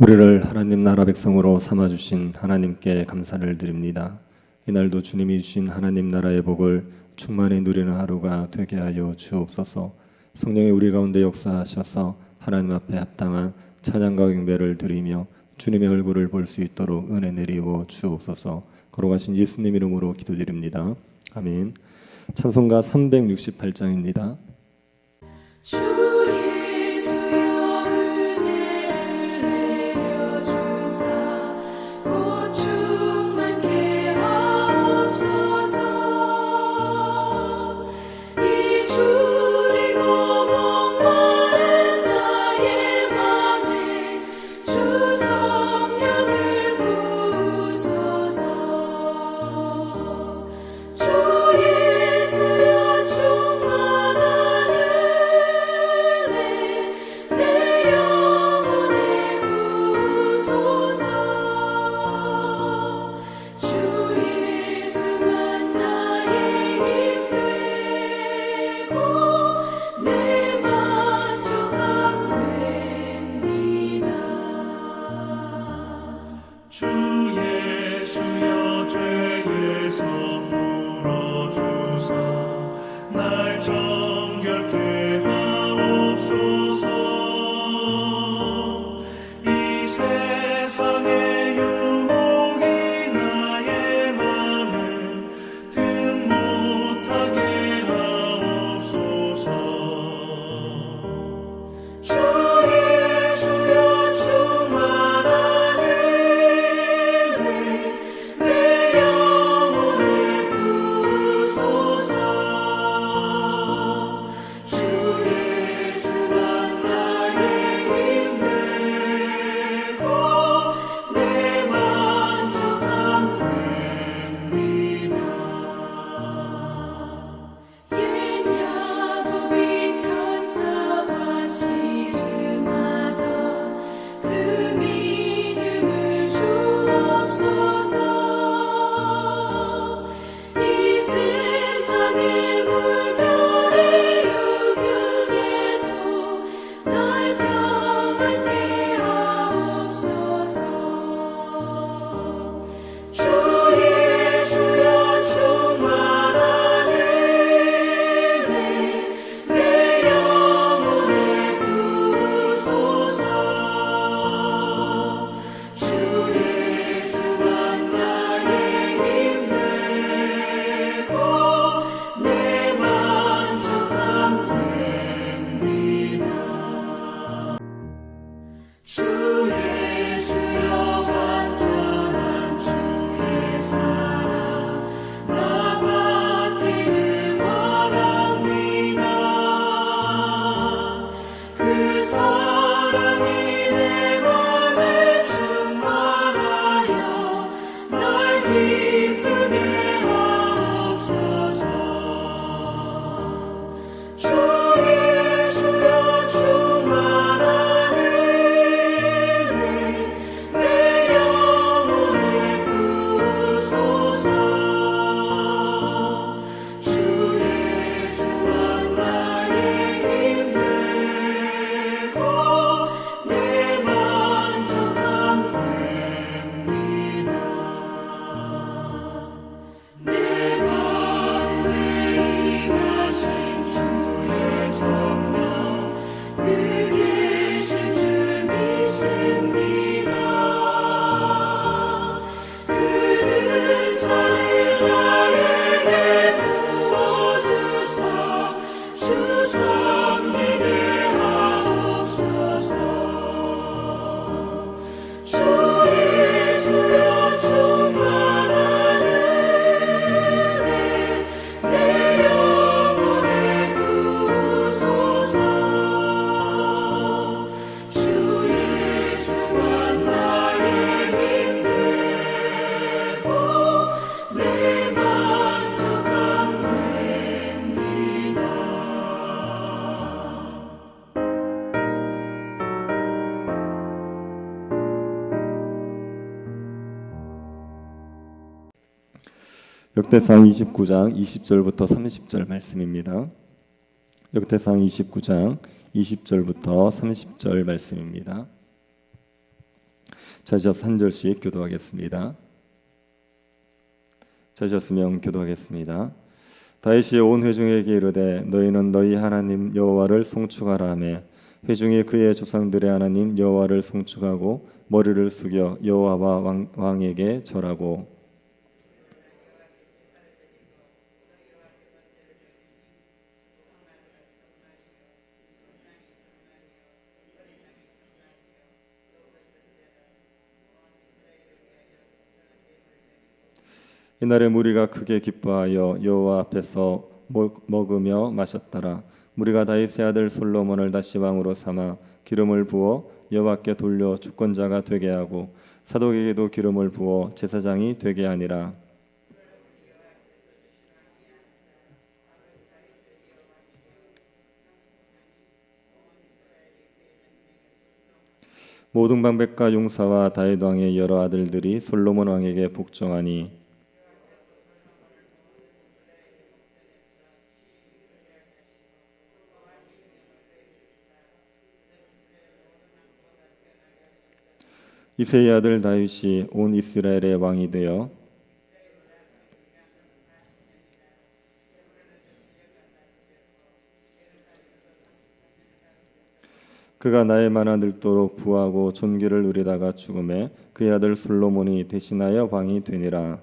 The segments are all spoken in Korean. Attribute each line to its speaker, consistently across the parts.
Speaker 1: 우리를 하나님 나라 백성으로 삼아주신 하나님께 감사를 드립니다. 이날도 주님이 주신 하나님 나라의 복을 충만히 누리는 하루가 되게 하여 주옵소서. 성령이 우리 가운데 역사하셔서 하나님 앞에 합당한 찬양과 경배를 드리며 주님의 얼굴을 볼 수 있도록 은혜 내리워 주옵소서. 걸어가신 예수님 이름으로 기도드립니다. 아멘. 찬송가 368장입니다. 역대상 29장 20절부터 30절 말씀입니다. 역대상 29장 20절부터 30절 말씀입니다. 찾으셔서 한 절씩 교도하겠습니다. 찾으셨으면 교도하겠습니다. 다윗이 온 회중에게 이르되 너희는 너희 하나님 여호와를 송축하라 하며 회중이 그의 조상들의 하나님 여호와를 송축하고 머리를 숙여 여호와와 왕에게 절하고 이날에 무리가 크게 기뻐하여 여호와 앞에서 먹으며 마셨더라. 무리가 다윗의 아들 솔로몬을 다시 왕으로 삼아 기름을 부어 여호와께 돌려 주권자가 되게 하고 사독에게도 기름을 부어 제사장이 되게 하니라. 모든 방백과 용사와 다윗 왕의 여러 아들들이 솔로몬 왕에게 복종하니 이새의 아들 다윗이 온 이스라엘의 왕이 되어 그가 나이 많아 늙도록 부하고 존귀를 누리다가 죽음에 그의 아들 솔로몬이 대신하여 왕이 되니라.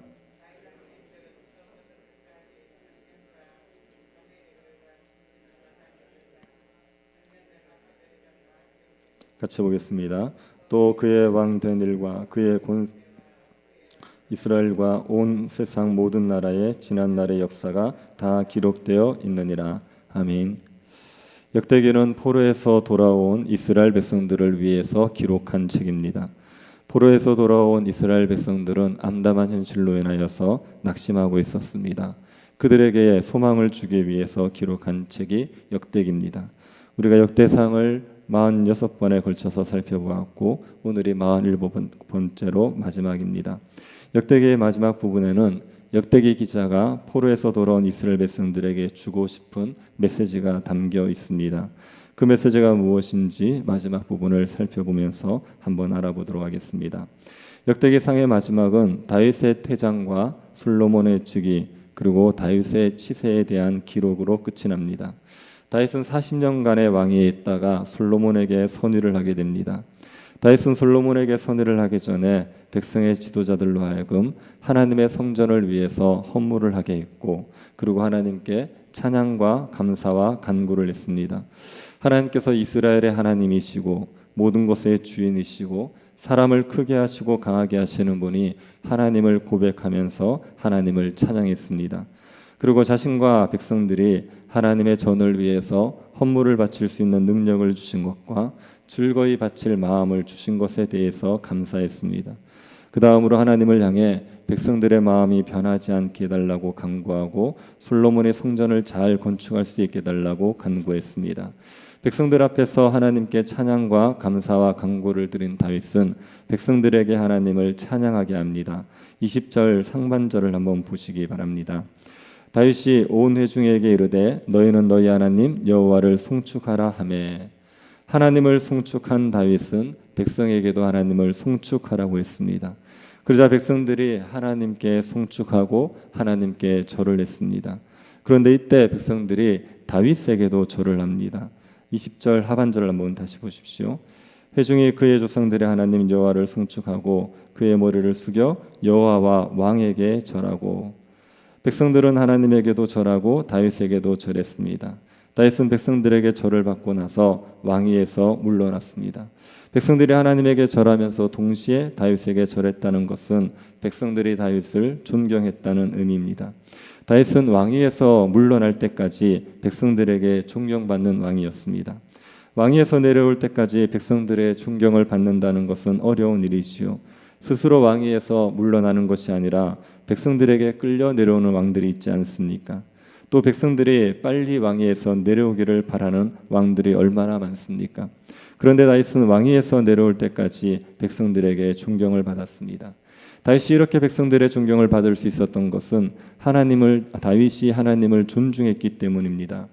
Speaker 1: 같이 보겠습니다. 또 그의 왕 된 일과 그의 이스라엘과 온 세상 모든 나라의 지난 날의 역사가 다 기록되어 있느니라. 아멘. 역대기는 포로에서 돌아온 이스라엘 백성들을 위해서 기록한 책입니다. 포로에서 돌아온 이스라엘 백성들은 암담한 현실로 인하여서 낙심하고 있었습니다. 그들에게 소망을 주기 위해서 기록한 책이 역대기입니다. 우리가 역대상을 46번에 걸쳐서 살펴보았고 오늘이 47번째로 마지막입니다. 역대기의 마지막 부분에는 역대기 기자가 포로에서 돌아온 이스라엘 백성들에게 주고 싶은 메시지가 담겨 있습니다. 그 메시지가 무엇인지 마지막 부분을 살펴보면서 한번 알아보도록 하겠습니다. 역대기상의 마지막은 다윗의 태장과 솔로몬의 즉위 그리고 다윗의 치세에 대한 기록으로 끝이 납니다. 다윗은 40년간의 왕위에 있다가 솔로몬에게 선위를 하게 됩니다. 다윗은 솔로몬에게 선위를 하기 전에 백성의 지도자들로 하여금 하나님의 성전을 위해서 헌물을 하게 했고 그리고 하나님께 찬양과 감사와 간구를 했습니다. 하나님께서 이스라엘의 하나님이시고 모든 것의 주인이시고 사람을 크게 하시고 강하게 하시는 분이 하나님을 고백하면서 하나님을 찬양했습니다. 그리고 자신과 백성들이 하나님의 전을 위해서 헌물을 바칠 수 있는 능력을 주신 것과 즐거이 바칠 마음을 주신 것에 대해서 감사했습니다. 그 다음으로 하나님을 향해 백성들의 마음이 변하지 않게 해달라고 간구하고 솔로몬의 성전을 잘 건축할 수 있게 해달라고 간구했습니다. 백성들 앞에서 하나님께 찬양과 감사와 간구를 드린 다윗은 백성들에게 하나님을 찬양하게 합니다. 20절 상반절을 한번 보시기 바랍니다. 다윗이 온 회중에게 이르되 너희는 너희 하나님 여호와를 송축하라 하매 하나님을 송축한 다윗은 백성에게도 하나님을 송축하라고 했습니다. 그러자 백성들이 하나님께 송축하고 하나님께 절을 했습니다. 그런데 이때 백성들이 다윗에게도 절을 합니다. 20절 하반절을 한번 다시 보십시오. 회중이 그의 조상들의 하나님 여호와를 송축하고 그의 머리를 숙여 여호와와 왕에게 절하고 백성들은 하나님에게도 절하고 다윗에게도 절했습니다. 다윗은 백성들에게 절을 받고 나서 왕위에서 물러났습니다. 백성들이 하나님에게 절하면서 동시에 다윗에게 절했다는 것은 백성들이 다윗을 존경했다는 의미입니다. 다윗은 왕위에서 물러날 때까지 백성들에게 존경받는 왕이었습니다. 왕위에서 내려올 때까지 백성들의 존경을 받는다는 것은 어려운 일이지요. 스스로 왕위에서 물러나는 것이 아니라 백성들에게 끌려 내려오는 왕들이 있지 않습니까? 또 백성들이 빨리 왕위에서 내려오기를 바라는 왕들이 얼마나 많습니까? 그런데 다윗은 왕위에서 내려올 때까지 백성들에게 존경을 받았습니다. 다윗이 이렇게 백성들의 존경을 받을 수 있었던 것은 다윗이 하나님을 존중했기 때문입니다.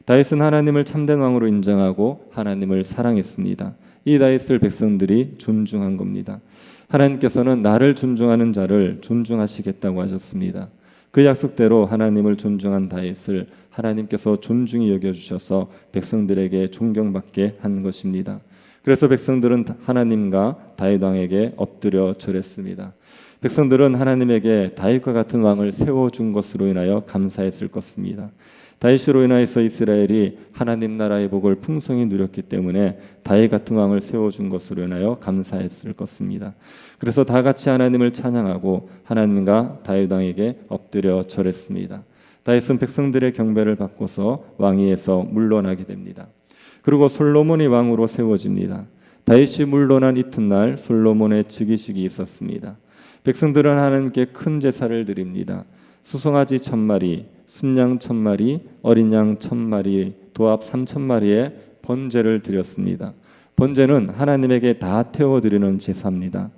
Speaker 1: 다윗은 하나님을 참된 왕으로 인정하고 하나님을 사랑했습니다. 이 다윗을 백성들이 존중한 겁니다. 하나님께서는 나를 존중하는 자를 존중하시겠다고 하셨습니다. 그 약속대로 하나님을 존중한 다윗을 하나님께서 존중히 여겨주셔서 백성들에게 존경받게 한 것입니다. 그래서 백성들은 하나님과 다윗 왕에게 엎드려 절했습니다. 백성들은 하나님에게 다윗과 같은 왕을 세워준 것으로 인하여 감사했을 것입니다. 다윗으로 인하여서 이스라엘이 하나님 나라의 복을 풍성히 누렸기 때문에 다윗 같은 왕을 세워준 것으로 인하여 감사했을 것입니다. 그래서 다 같이 하나님을 찬양하고 하나님과 다윗 왕에게 엎드려 절했습니다. 다윗은 백성들의 경배를 받고서 왕위에서 물러나게 됩니다. 그리고 솔로몬이 왕으로 세워집니다. 다윗이 물러난 이튿날 솔로몬의 즉위식이 있었습니다. 백성들은 하나님께 큰 제사를 드립니다. 수송아지 1000마리, 순양 1000마리, 어린 양 1000마리, 도합 3000마리의 번제를 드렸습니다. 번제는 하나님에게 다 태워드리는 제사입니다.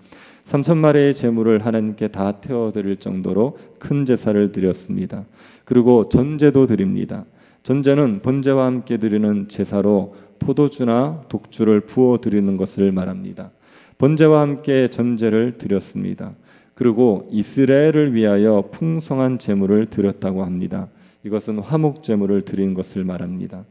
Speaker 1: 3000마리의 제물을 하나님께 다 태워드릴 정도로 큰 제사를 드렸습니다. 그리고 전제도 드립니다. 전제는 번제와 함께 드리는 제사로 포도주나 독주를 부어 드리는 것을 말합니다. 번제와 함께 전제를 드렸습니다. 그리고 이스라엘을 위하여 풍성한 제물을 드렸다고 합니다. 이것은 화목 제물을 드린 것을 말합니다.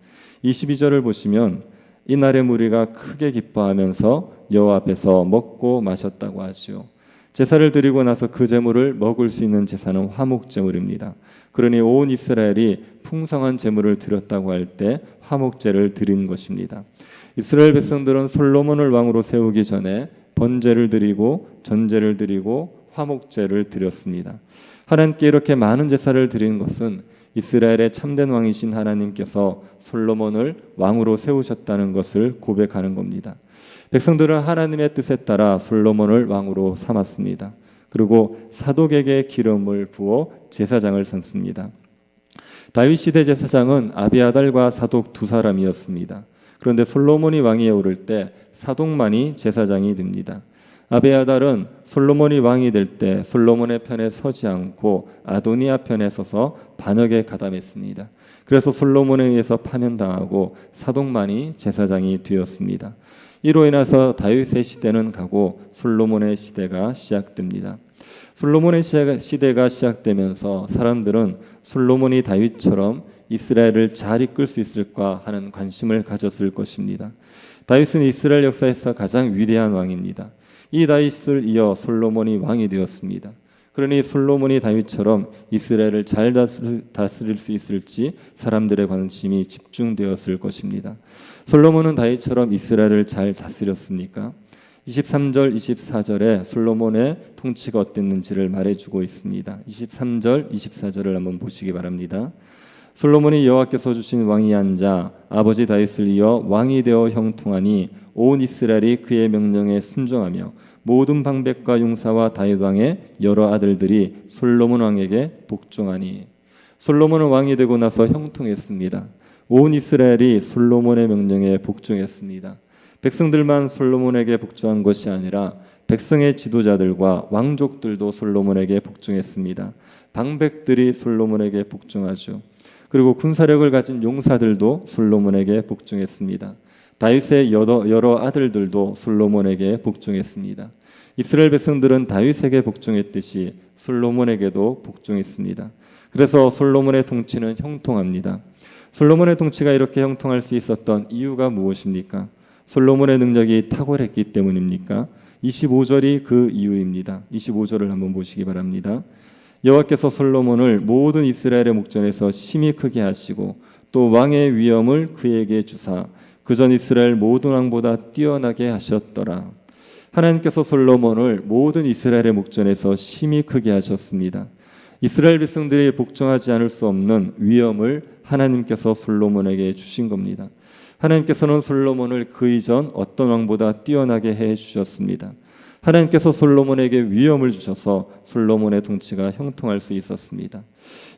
Speaker 1: 22절을 보시면 이날의 무리가 크게 기뻐하면서 여호와 앞에서 먹고 마셨다고 하지요. 제사를 드리고 나서 그 제물을 먹을 수 있는 제사는 화목 제물입니다. 그러니 온 이스라엘이 풍성한 제물을 드렸다고 할 때 화목제를 드린 것입니다. 이스라엘 백성들은 솔로몬을 왕으로 세우기 전에 번제를 드리고 전제를 드리고 화목제를 드렸습니다. 하나님께 이렇게 많은 제사를 드린 것은 이스라엘의 참된 왕이신 하나님께서 솔로몬을 왕으로 세우셨다는 것을 고백하는 겁니다. 백성들은 하나님의 뜻에 따라 솔로몬을 왕으로 삼았습니다. 그리고 사독에게 기름을 부어 제사장을 삼습니다. 다윗 시대 제사장은 아비아달과 사독 두 사람이었습니다. 그런데 솔로몬이 왕위에 오를 때 사독만이 제사장이 됩니다. 아비아달은 솔로몬이 왕이 될 때 솔로몬의 편에 서지 않고 아도니아 편에 서서 반역에 가담했습니다. 그래서 솔로몬에 의해서 파면당하고 사독만이 제사장이 되었습니다. 이로 인해서 다윗의 시대는 가고 솔로몬의 시대가 시작됩니다. 솔로몬의 시대가 시작되면서 사람들은 솔로몬이 다윗처럼 이스라엘을 잘 이끌 수 있을까 하는 관심을 가졌을 것입니다. 다윗은 이스라엘 역사에서 가장 위대한 왕입니다. 이 다윗을 이어 솔로몬이 왕이 되었습니다. 그러니 솔로몬이 다윗처럼 이스라엘을 잘 다스릴 수 있을지 사람들의 관심이 집중되었을 것입니다. 솔로몬은 다윗처럼 이스라엘을 잘 다스렸습니까? 23절, 24절에 솔로몬의 통치가 어땠는지를 말해주고 있습니다. 23절, 24절을 한번 보시기 바랍니다. 솔로몬이 여호와께서 주신 왕이 앉아 아버지 다윗을 이어 왕이 되어 형통하니 온 이스라엘이 그의 명령에 순종하며 모든 방백과 용사와 다윗 왕의 여러 아들들이 솔로몬 왕에게 복종하니. 솔로몬은 왕이 되고 나서 형통했습니다. 온 이스라엘이 솔로몬의 명령에 복종했습니다. 백성들만 솔로몬에게 복종한 것이 아니라 백성의 지도자들과 왕족들도 솔로몬에게 복종했습니다. 방백들이 솔로몬에게 복종하죠. 그리고 군사력을 가진 용사들도 솔로몬에게 복종했습니다. 다윗의 여러 아들들도 솔로몬에게 복종했습니다. 이스라엘 백성들은 다윗에게 복종했듯이 솔로몬에게도 복종했습니다. 그래서 솔로몬의 통치는 형통합니다. 솔로몬의 통치가 이렇게 형통할 수 있었던 이유가 무엇입니까? 솔로몬의 능력이 탁월했기 때문입니까? 25절이 그 이유입니다. 25절을 한번 보시기 바랍니다. 여호와께서 솔로몬을 모든 이스라엘의 목전에서 심히 크게 하시고 또 왕의 위엄을 그에게 주사 그전 이스라엘 모든 왕보다 뛰어나게 하셨더라. 하나님께서 솔로몬을 모든 이스라엘의 목전에서 심히 크게 하셨습니다. 이스라엘 백성들이 복종하지 않을 수 없는 위엄을 하나님께서 솔로몬에게 주신 겁니다. 하나님께서는 솔로몬을 그 이전 어떤 왕보다 뛰어나게 해주셨습니다. 하나님께서 솔로몬에게 위엄을 주셔서 솔로몬의 통치가 형통할 수 있었습니다.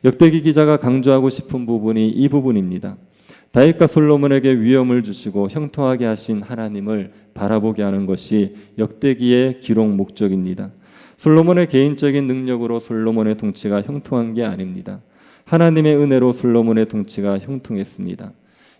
Speaker 1: 역대기 기자가 강조하고 싶은 부분이 이 부분입니다. 다윗과 솔로몬에게 위엄을 주시고 형통하게 하신 하나님을 바라보게 하는 것이 역대기의 기록 목적입니다. 솔로몬의 개인적인 능력으로 솔로몬의 통치가 형통한 게 아닙니다. 하나님의 은혜로 솔로몬의 통치가 형통했습니다.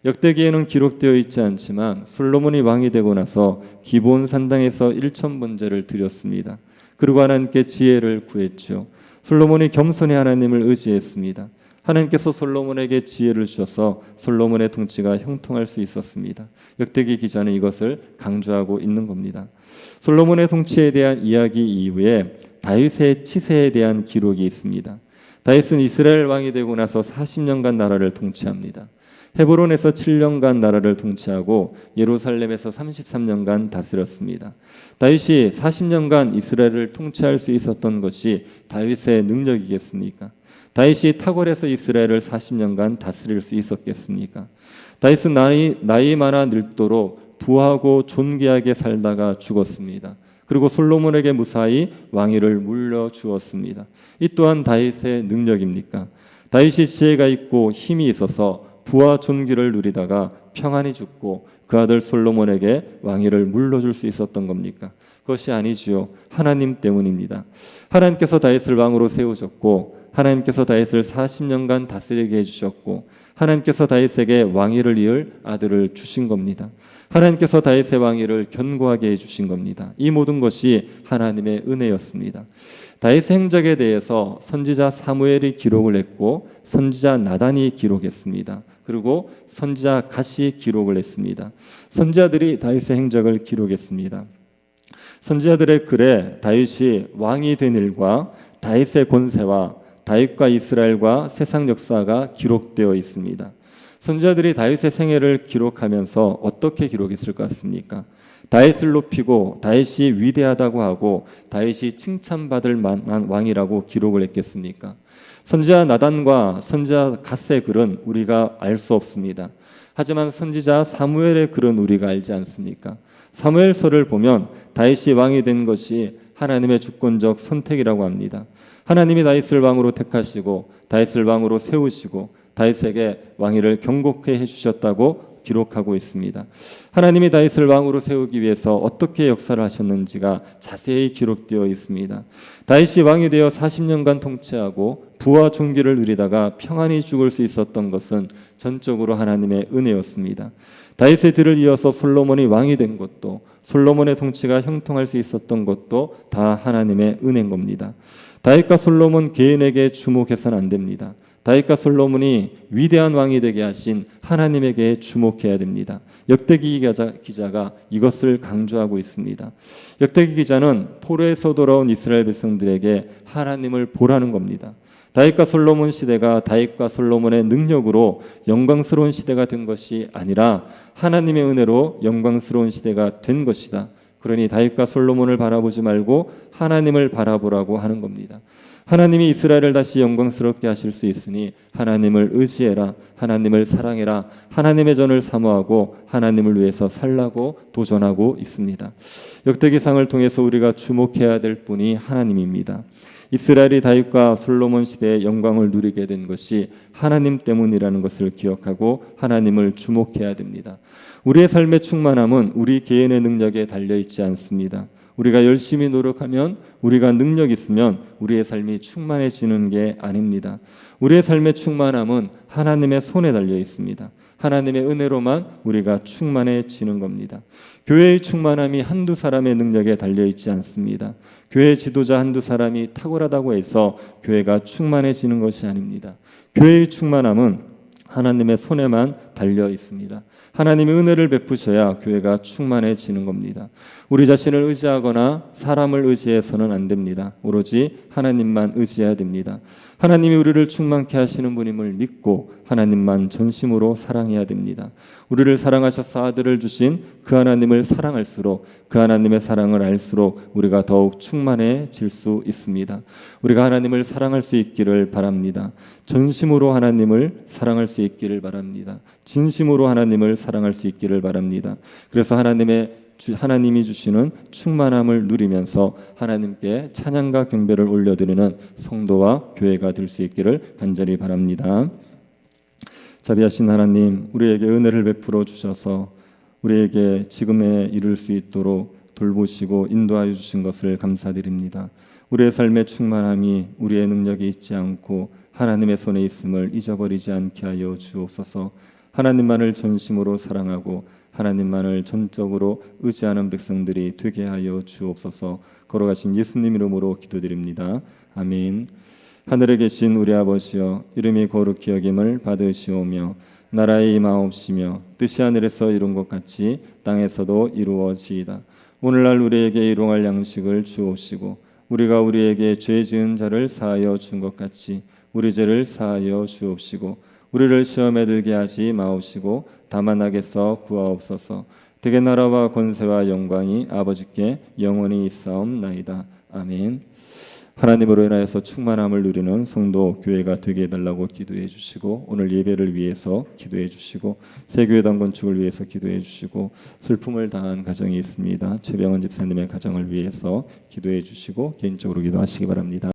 Speaker 2: 역대기에는 기록되어 있지 않지만 솔로몬이 왕이 되고 나서 기브온 산당에서 1,000번제를 드렸습니다. 그리고 하나님께 지혜를 구했죠. 솔로몬이 겸손히 하나님을 의지했습니다. 하나님께서 솔로몬에게 지혜를 주셔서 솔로몬의 통치가 형통할 수 있었습니다. 역대기 기자는 이것을 강조하고 있는 겁니다. 솔로몬의 통치에 대한 이야기 이후에 다윗의 치세에 대한 기록이 있습니다. 다윗은 이스라엘 왕이 되고 나서 40년간 나라를 통치합니다. 헤브론에서 7년간 나라를 통치하고 예루살렘에서 33년간 다스렸습니다. 다윗이 40년간 이스라엘을 통치할 수 있었던 것이 다윗의 능력이겠습니까? 다윗이 탁월해서 이스라엘을 40년간 다스릴 수 있었겠습니까? 다윗은 나이 많아 늙도록 부하고 존귀하게 살다가 죽었습니다. 그리고 솔로몬에게 무사히 왕위를 물려주었습니다. 이 또한 다윗의 능력입니까? 다윗이 지혜가 있고 힘이 있어서 부와 존귀를 누리다가 평안히 죽고 그 아들 솔로몬에게 왕위를 물려줄 수 있었던 겁니까? 그것이 아니지요. 하나님 때문입니다. 하나님께서 다윗을 왕으로 세우셨고 하나님께서 다윗을 40년간 다스리게 해주셨고 하나님께서 다윗에게 왕위를 이을 아들을 주신 겁니다. 하나님께서 다윗의 왕위를 견고하게 해주신 겁니다. 이 모든 것이 하나님의 은혜였습니다. 다윗의 행적에 대해서 선지자 사무엘이 기록을 했고 선지자 나단이 기록했습니다. 그리고 선지자 갓이 기록을 했습니다. 선지자들이 다윗의 행적을 기록했습니다. 선지자들의 글에 다윗이 왕이 된 일과 다윗의 권세와 다윗과 이스라엘과 세상 역사가 기록되어 있습니다. 선지자들이 다윗의 생애를 기록하면서 어떻게 기록했을 것 같습니까? 다윗을 높이고 다윗이 위대하다고 하고 다윗이 칭찬받을 만한 왕이라고 기록을 했겠습니까? 선지자 나단과 선지자 갓의 글은 우리가 알 수 없습니다. 하지만 선지자 사무엘의 글은 우리가 알지 않습니까? 사무엘서를 보면 다윗이 왕이 된 것이 하나님의 주권적 선택이라고 합니다. 하나님이 다윗을 왕으로 택하시고 다윗을 왕으로 세우시고 다윗에게 왕위를 경고케 해주셨다고 기록하고 있습니다. 하나님이 다윗을 왕으로 세우기 위해서 어떻게 역사를 하셨는지가 자세히 기록되어 있습니다. 다윗이 왕이 되어 40년간 통치하고 부와 존귀를 누리다가 평안히 죽을 수 있었던 것은 전적으로 하나님의 은혜였습니다. 다윗의 뒤를 이어서 솔로몬이 왕이 된 것도 솔로몬의 통치가 형통할 수 있었던 것도 다 하나님의 은혜인 겁니다. 다윗과 솔로몬 개인에게 주목해서는 안 됩니다. 다윗과 솔로몬이 위대한 왕이 되게 하신 하나님에게 주목해야 됩니다. 역대기 기자가 이것을 강조하고 있습니다. 역대기 기자는 포로에서 돌아온 이스라엘 백성들에게 하나님을 보라는 겁니다. 다윗과 솔로몬 시대가 다윗과 솔로몬의 능력으로 영광스러운 시대가 된 것이 아니라 하나님의 은혜로 영광스러운 시대가 된 것이다. 그러니 다윗과 솔로몬을 바라보지 말고 하나님을 바라보라고 하는 겁니다. 하나님이 이스라엘을 다시 영광스럽게 하실 수 있으니 하나님을 의지해라, 하나님을 사랑해라, 하나님의 전을 사모하고 하나님을 위해서 살라고 도전하고 있습니다. 역대기상을 통해서 우리가 주목해야 될 분이 하나님입니다. 이스라엘이 다윗과 솔로몬 시대의 영광을 누리게 된 것이 하나님 때문이라는 것을 기억하고 하나님을 주목해야 됩니다. 우리의 삶의 충만함은 우리 개인의 능력에 달려있지 않습니다. 우리가 열심히 노력하면 우리가 능력 있으면 우리의 삶이 충만해지는 게 아닙니다. 우리의 삶의 충만함은 하나님의 손에 달려 있습니다. 하나님의 은혜로만 우리가 충만해지는 겁니다. 교회의 충만함이 한두 사람의 능력에 달려있지 않습니다. 교회 지도자 한두 사람이 탁월하다고 해서 교회가 충만해지는 것이 아닙니다. 교회의 충만함은 하나님의 손에만 달려 있습니다. 하나님의 은혜를 베푸셔야 교회가 충만해지는 겁니다. 우리 자신을 의지하거나 사람을 의지해서는 안 됩니다. 오로지 하나님만 의지해야 됩니다. 하나님이 우리를 충만케 하시는 분임을 믿고 하나님만 전심으로 사랑해야 됩니다. 우리를 사랑하셔서 아들을 주신 그 하나님을 사랑할수록 그 하나님의 사랑을 알수록 우리가 더욱 충만해질 수 있습니다. 우리가 하나님을 사랑할 수 있기를 바랍니다. 전심으로 하나님을 사랑할 수 있기를 바랍니다. 진심으로 하나님을 사랑할 수 있기를 바랍니다. 그래서 하나님이 주시는 충만함을 누리면서 하나님께 찬양과 경배를 올려드리는 성도와 교회가 될 수 있기를 간절히 바랍니다. 자비하신 하나님, 우리에게 은혜를 베풀어 주셔서 우리에게 지금에 이를 수 있도록 돌보시고 인도하여 주신 것을 감사드립니다. 우리의 삶의 충만함이 우리의 능력에 있지 않고 하나님의 손에 있음을 잊어버리지 않게 하여 주옵소서. 하나님만을 전심으로 사랑하고 하나님만을 전적으로 의지하는 백성들이 되게 하여 주옵소서. 걸어가신 예수님 이름으로 기도드립니다. 아멘. 하늘에 계신 우리 아버지여, 이름이 거룩히 여김을 받으시오며 나라의 임하옵시며 뜻이 하늘에서 이룬 것 같이 땅에서도 이루어지이다. 오늘날 우리에게 일용할 양식을 주옵시고 우리가 우리에게 죄 지은 자를 사하여 준 것 같이 우리 죄를 사하여 주옵시고 우리를 시험에 들게 하지 마옵시고 다만 악에서 구하옵소서. 대개 나라와 권세와 영광이 아버지께 영원히 있사옵나이다. 아멘. 하나님으로 인하여서 충만함을 누리는 성도 교회가 되게 해달라고 기도해 주시고 오늘 예배를 위해서 기도해 주시고 새교회당 건축을 위해서 기도해 주시고 슬픔을 당한 가정이 있습니다. 최병원 집사님의 가정을 위해서 기도해 주시고 개인적으로 기도하시기 바랍니다.